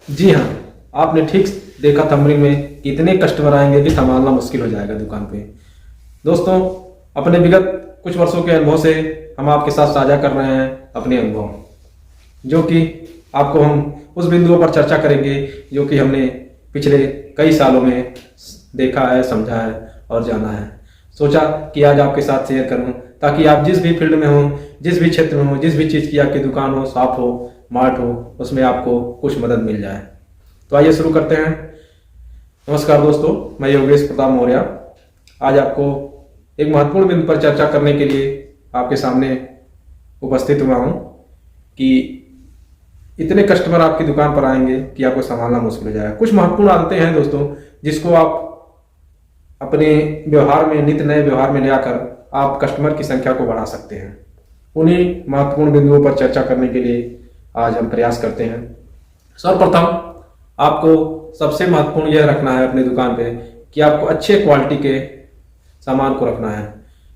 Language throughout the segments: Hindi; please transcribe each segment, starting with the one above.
जी हाँ, आपने ठीक देखा थंबनेल में कि इतने कस्टमर आएंगे कि संभालना मुश्किल हो जाएगा दुकान पे। दोस्तों, अपने विगत कुछ वर्षों के अनुभव से हम आपके साथ साझा कर रहे हैं अपने अनुभव, जो कि आपको हम उस बिंदुओं पर चर्चा करेंगे जो कि हमने पिछले कई सालों में देखा है, समझा है और जाना है। सोचा कि आज आपके साथ शेयर करूं ताकि आप जिस भी फील्ड में हो, जिस भी क्षेत्र में हो, जिस भी चीज़ की आपकी दुकान हो, शॉप हो, मार्ट हो, उसमें आपको कुछ मदद मिल जाए। तो आइए शुरू करते हैं। नमस्कार दोस्तों, मैं योगेश प्रताप मौर्य आज आपको एक महत्वपूर्ण बिंदु पर चर्चा करने के लिए आपके सामने उपस्थित हुआ हूं कि इतने कस्टमर आपकी दुकान पर आएंगे कि आपको संभालना मुश्किल हो जाएगा। कुछ महत्वपूर्ण आदतें हैं दोस्तों, जिसको आप अपने व्यवहार में, नित्य नए व्यवहार में ले आकर आप कस्टमर की संख्या को बढ़ा सकते हैं। उन्हीं महत्वपूर्ण बिंदुओं पर चर्चा करने के लिए आज हम प्रयास करते हैं। सर्वप्रथम आपको सबसे महत्वपूर्ण यह रखना है अपनी दुकान पे कि आपको अच्छे क्वालिटी के सामान को रखना है।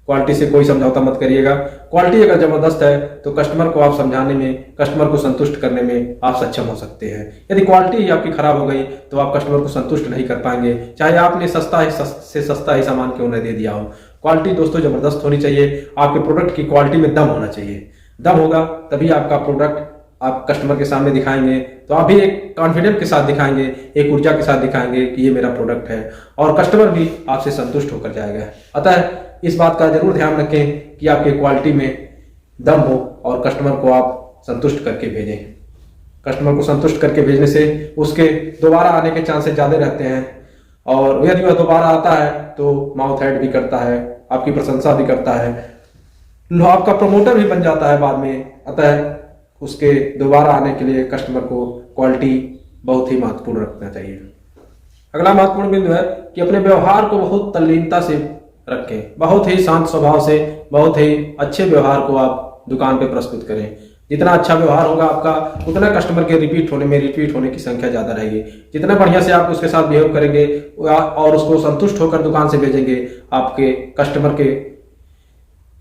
क्वालिटी से कोई समझौता मत करिएगा। क्वालिटी अगर जबरदस्त है तो कस्टमर को आप समझाने में, कस्टमर को संतुष्ट करने में आप सक्षम हो सकते हैं। यदि क्वालिटी ही आपकी खराब हो गई तो आप कस्टमर को संतुष्ट नहीं कर पाएंगे, चाहे आपने सस्ता ही सामान क्यों न दे दिया हो। क्वालिटी दोस्तों जबरदस्त होनी चाहिए। आपके प्रोडक्ट की क्वालिटी में दम होना चाहिए। दम होगा तभी आपका प्रोडक्ट आप कस्टमर के सामने दिखाएंगे तो आप भी एक कॉन्फिडेंस के साथ दिखाएंगे, एक ऊर्जा के साथ दिखाएंगे कि ये मेरा प्रोडक्ट है, और कस्टमर भी आपसे संतुष्ट होकर जाएगा। अतः इस बात का जरूर ध्यान रखें कि आपके क्वालिटी में दम हो और कस्टमर को आप संतुष्ट करके भेजें। कस्टमर को संतुष्ट करके भेजने से उसके दोबारा आने के चांसेस ज़्यादा रहते हैं, और यदि वह दोबारा आता है तो माउथ हेड भी करता है, आपकी प्रशंसा भी करता है, आपका प्रमोटर भी बन जाता है बाद में। अतः उसके दोबारा आने के लिए कस्टमर को क्वालिटी बहुत ही महत्वपूर्ण रखना चाहिए। अगला महत्वपूर्ण बिंदु है कि अपने व्यवहार को बहुत तल्लीनता से रखें। बहुत ही शांत स्वभाव से, बहुत ही अच्छे व्यवहार को आप दुकान पे प्रस्तुत करें। जितना अच्छा व्यवहार होगा आपका, उतना कस्टमर के रिपीट होने की संख्या ज़्यादा रहेगी। जितना बढ़िया से आप उसके साथ बिहेव करेंगे और उसको संतुष्ट होकर दुकान से भेजेंगे, आपके कस्टमर के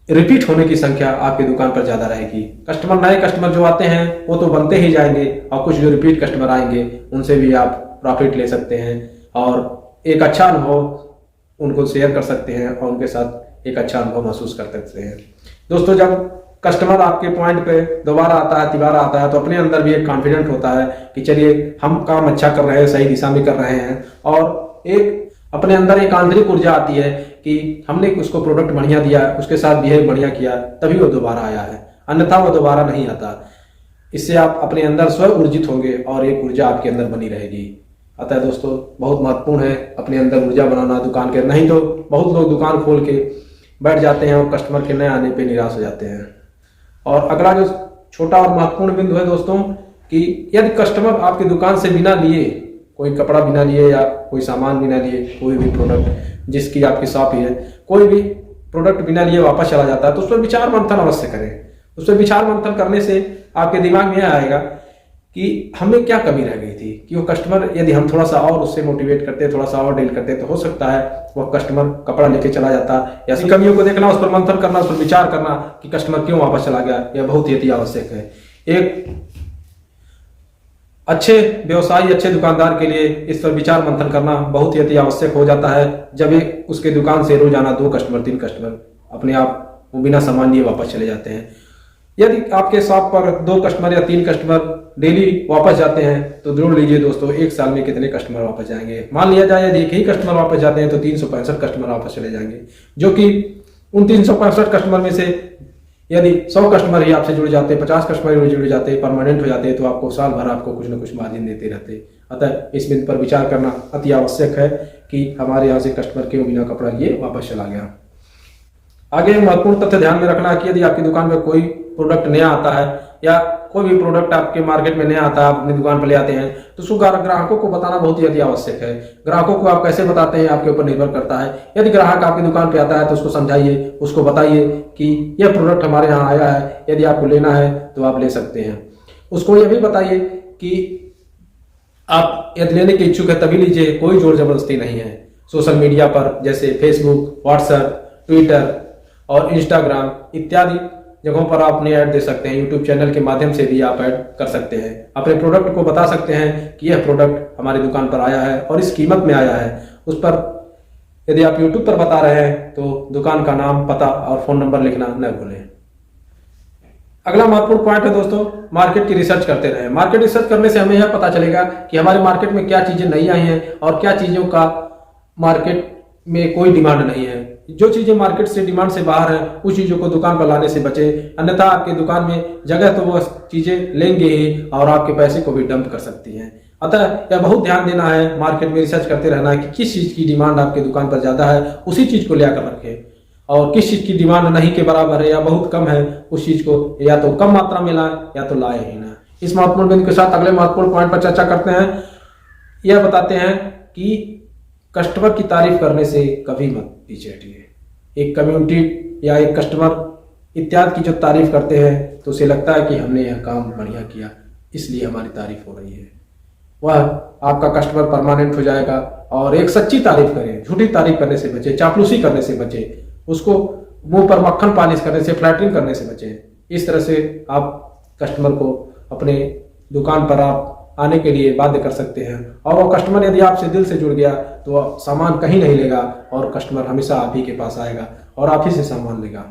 रिपीट होने की संख्या आपकी दुकान पर ज़्यादा रहेगी। नए कस्टमर जो आते हैं वो तो बनते ही जाएंगे, और कुछ जो रिपीट कस्टमर आएंगे उनसे भी आप प्रॉफिट ले सकते हैं और एक अच्छा अनुभव उनको शेयर कर सकते हैं और उनके साथ एक अच्छा अनुभव महसूस कर सकते हैं। दोस्तों, जब कस्टमर आपके पॉइंट पे दोबारा आता है, तिबारा आता है, तो अपने अंदर भी एक कॉन्फिडेंट होता है कि चलिए हम काम अच्छा कर रहे हैं, सही दिशा में कर रहे हैं, और एक अपने अंदर एक आंतरिक ऊर्जा आती है कि हमने उसको प्रोडक्ट बढ़िया दिया, उसके साथ बिहेव बढ़िया किया, तभी वो दोबारा आया है, अन्यथा वो दोबारा नहीं आता। इससे आप अपने अंदर स्व ऊर्जित होंगे और एक ऊर्जा आपके अंदर बनी रहेगी। अतः दोस्तों, बहुत महत्वपूर्ण है अपने अंदर ऊर्जा बनाना दुकान के। नहीं तो बहुत लोग दुकान खोल के बैठ जाते हैं और कस्टमर के नए आने पर निराश हो जाते हैं। और अगला जो छोटा और महत्वपूर्ण बिंदु है दोस्तों, कि यदि कस्टमर आपकी दुकान से बिना लिए, कोई कपड़ा बिना लिए या कोई सामान बिना लिए, कोई भी प्रोडक्ट जिसकी आपकी शॉप ही है, कोई भी प्रोडक्ट बिना लिए वापस चला जाता है, तो उस पर विचार मंथन अवश्य करें। उस पर विचार मंथन करने से आपके दिमाग में यह आएगा कि हमें क्या कमी रह गई थी, कि वो कस्टमर, यदि हम थोड़ा सा और उससे मोटिवेट करते, थोड़ा सा और डील करते, तो हो सकता है वह कस्टमर कपड़ा लेके चला जाता। या ऐसी कमियों को देखना, उस पर मंथन करना, उस पर विचार करना कि कस्टमर क्यों वापस चला गया, यह बहुत ही अति आवश्यक है। एक अच्छे व्यवसायी, अच्छे दुकानदार के लिए इस पर विचार मंथन करना बहुत ही अति आवश्यक हो जाता है। जब उसके दुकान से रोजाना 2 कस्टमर, 3 कस्टमर अपने आप वो बिना सामान लिए वापस चले जाते हैं। यदि आपके शॉप पर 2 कस्टमर या 3 कस्टमर डेली वापस जाते हैं तो जोड़ लीजिए दोस्तों, 1 साल में कितने कस्टमर वापस जाएंगे। मान लिया जाए यदि एक ही कस्टमर वापस जाते हैं तो 365 कस्टमर वापस चले जाएंगे, जो कि उन 365 कस्टमर में से यदि 100 कस्टमर ही आपसे जुड़ जाते, 50 कस्टमर ही जुड़ जाते, परमानेंट हो जाते, तो आपको साल भर आपको कुछ न कुछ मार्जिन देते रहते। अतः इस बिंदु पर विचार करना अति आवश्यक है कि हमारे यहाँ से कस्टमर क्यों बिना कपड़ा लिए वापस चला गया। आगे महत्वपूर्ण तथ्य ध्यान में रखना कि यदि आपकी दुकान में कोई प्रोडक्ट नया आता है या कोई भी प्रोडक्ट आपके मार्केट में नया आता है, आप अपनी दुकान पर ले आते हैं, तो उसको ग्राहकों को बताना बहुत ही अति आवश्यक है। ग्राहकों को आप कैसे बताते हैं आपके ऊपर निर्भर करता है। यदि ग्राहक आपकी दुकान पे आता है तो उसको समझाइए, उसको बताइए कि यह प्रोडक्ट हमारे यहाँ आया है, यदि आपको लेना है तो आप ले सकते हैं। उसको यह भी बताइए कि आप यदि लेने के इच्छुक है तभी लीजिए, कोई जोर जबरदस्ती नहीं है। सोशल मीडिया पर जैसे फेसबुक, व्हाट्सएप, ट्विटर और इंस्टाग्राम इत्यादि जगहों पर आप अपनी ऐड दे सकते हैं। यूट्यूब चैनल के माध्यम से भी आप ऐड कर सकते हैं। अपने प्रोडक्ट को बता सकते हैं कि यह प्रोडक्ट हमारी दुकान पर आया है और इस कीमत में आया है। उस पर यदि आप यूट्यूब पर बता रहे हैं तो दुकान का नाम, पता और फोन नंबर लिखना न भूलें। अगला महत्वपूर्ण पॉइंट है दोस्तों, मार्केट की रिसर्च करते रहें। मार्केट रिसर्च करने से हमें यह पता चलेगा कि हमारे मार्केट में क्या चीजें नई आई हैं और क्या चीजों का मार्केट में कोई डिमांड नहीं है। जो चीजें मार्केट से डिमांड से बाहर है उस चीजों को दुकान पर लाने से बचे, अन्यथा आपके दुकान में जगह तो वो चीजें लेंगे ही और आपके पैसे को भी डंप कर सकती हैं। अतः यह बहुत ध्यान देना है, मार्केट में रिसर्च करते रहना है कि किस चीज की डिमांड आपके दुकान पर ज्यादा है, उसी चीज को लेकर रखें। और किस चीज की डिमांड नहीं के बराबर है या बहुत कम है, उस चीज को या तो कम मात्रा में लाएं या तो लाए ही ना। इस महत्वपूर्ण बिंदु के साथ अगले महत्वपूर्ण पॉइंट पर चर्चा करते हैं। यह बताते हैं कि कस्टमर की तारीफ करने से कभी मत पीछे हटिए। एक कम्युनिटी या एक कस्टमर इत्यादि की जो तारीफ करते हैं तो उसे लगता है कि हमने यह काम बढ़िया किया इसलिए हमारी तारीफ हो रही है। वह आपका कस्टमर परमानेंट हो जाएगा। और एक सच्ची तारीफ करें, झूठी तारीफ करने से बचे, चापलूसी करने से बचे, उसको मुंह पर मक्खन पालिश करने से, फ्लैटरिंग करने से बचे। इस तरह से आप कस्टमर को अपने दुकान पर आप आने के लिए बाध्य कर सकते हैं। और वो कस्टमर यदि आपसे दिल से जुड़ गया तो सामान कहीं नहीं लेगा और कस्टमर हमेशा आप ही के पास आएगा और आप ही से सामान लेगा।